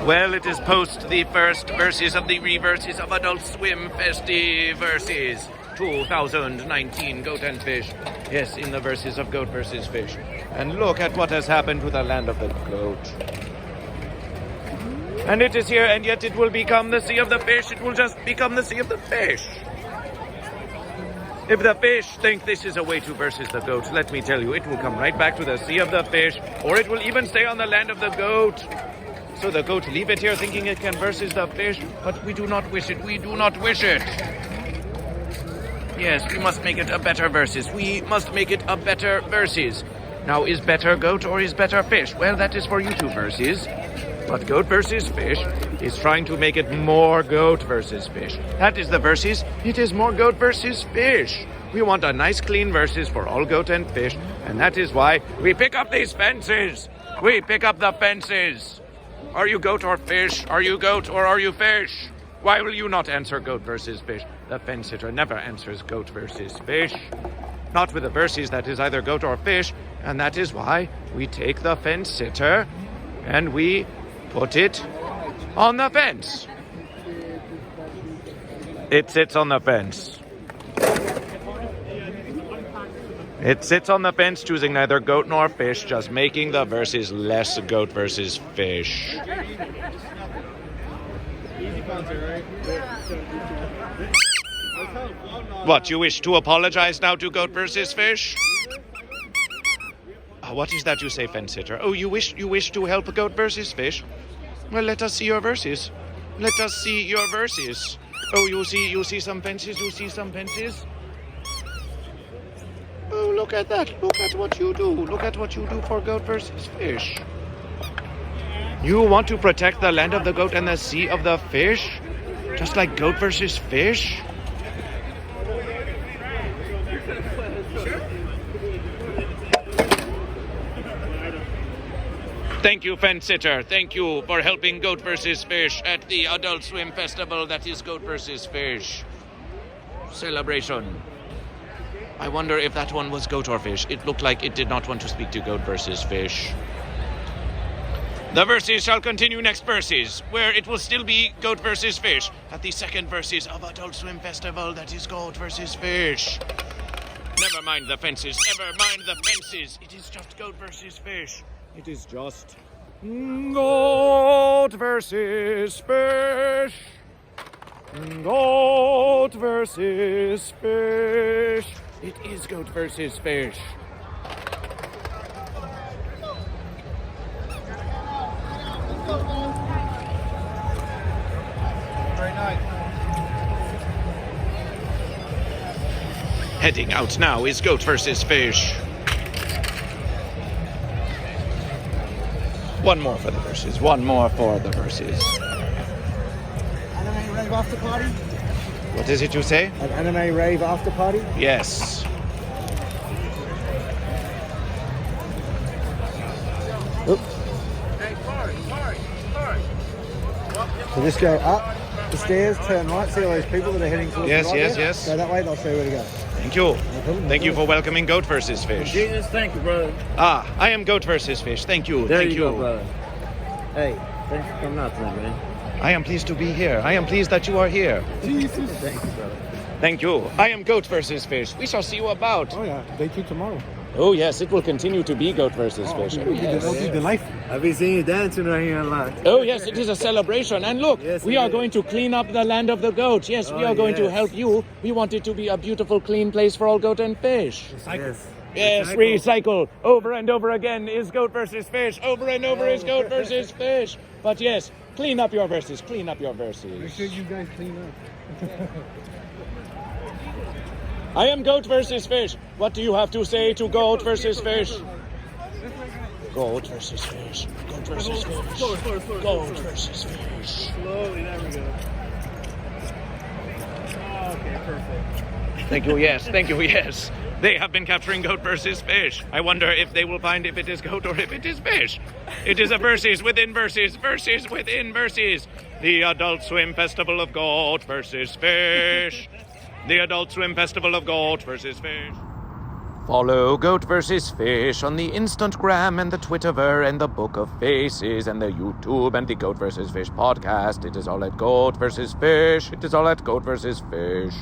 Well, it is post the first verses of the reverses of Adult Swim Festiverses 2019 Goat and Fish. Yes, in the verses of GoatVsFish. And look at what has happened to the land of the goat. And it is here, and yet it will become the sea of the fish. It will just become the sea of the fish. If the fish think this is a way to versus the goat, let me tell you, it will come right back to the sea of the fish, or it will even stay on the land of the goat. So the goat leave it here thinking it can versus the fish, but we do not wish it. We do not wish it. Yes, we must make it a better versus. We must make it a better versus. Now, is better goat or is better fish? Well, that is for you two versus. But GoatVsFish is trying to make it more goat versus fish. That is the versus. It is more goat versus fish. We want a nice clean versus for all goat and fish. And that is why we pick up these fences. We pick up the fences. Are you goat or fish? Are you goat or are you fish? Why will you not answer goat versus fish? The fence sitter never answers goat versus fish. Not with a versus that is either goat or fish. And that is why we take the fence sitter and we put it on the fence. It sits on the fence. It sits on the fence, choosing neither goat nor fish, just making the verses less goat versus fish. What, you wish to apologize now to goat versus fish? What is that you say, fence sitter? Oh, you wish to help goat versus fish? Well, let us see your verses. Let us see your verses. Oh, you see some fences. You see some fences. Oh, look at that. Look at what you do. Look at what you do for goat versus fish. You want to protect the land of the goat and the sea of the fish? Just like goat versus fish? Thank you, fence sitter. Thank you for helping Goat vs. Fish at the Adult Swim Festival that is Goat vs. Fish celebration. I wonder if that one was goat or fish. It looked like it did not want to speak to Goat vs. Fish. The verses shall continue next verses, where it will still be Goat vs. Fish at the second verses of Adult Swim Festival that is Goat vs. Fish. Never mind the fences. Never mind the fences. It is just Goat vs. Fish. It is just goat versus fish. Goat versus fish. It is goat versus fish. Great night. Heading out now is goat versus fish. One more for the verses. One more for the verses. Anime rave after party? What is it you say? An anime rave after party? Yes. Oops. So just go up the stairs, turn right, see all those people that are heading towards Yes, the right yes, there? yes. Go that way, they'll show you where to go. Thank you. Thank you for welcoming Goat vs. Fish. Jesus, thank you, brother. Ah, I am Goat vs. Fish. Thank you. There Thank you go, brother. Hey, thanks for coming out tonight, man. I am pleased to be here. I am pleased that you are here. Jesus. Thank you, brother. Thank you. I am Goat vs. Fish. We shall see you about. Oh yeah, day 2 tomorrow. Oh yes, it will continue to be Goat vs. Fish. Oh yes. They'll do the knife. I've been seeing you dancing right here a lot. Oh yes, it is a celebration. And look, Yes, we it are is. going to clean up the land of the goats. Yes, we Oh, are going to yes. help you. We want it to be a beautiful, clean place for all goat and fish. Yes. Yes, recycle. Over and over again is Goat vs. Fish. Over and over is Goat vs. Fish. But yes, clean up your verses. Clean up your verses. Make sure you guys clean up. I am Goat vs. Fish. What do you have to say to Goat vs. Fish? Goat vs. Fish. Goat vs. Fish. Goat vs. Fish. Slowly, there we go. Okay, perfect. Thank you, yes. Thank you, yes. They have been capturing Goat vs. Fish. I wonder if they will find if it is goat or if it is fish. It is a verses within verses, verses within verses. The Adult Swim Festival of Goat vs. Fish. The Adult Swim Festival of Goat vs. Fish. Follow Goat vs. Fish on the Instagram and the Twitterver and the Book of Faces and the YouTube and the Goat vs. Fish podcast. It is all at Goat vs. Fish. It is all at Goat vs. Fish.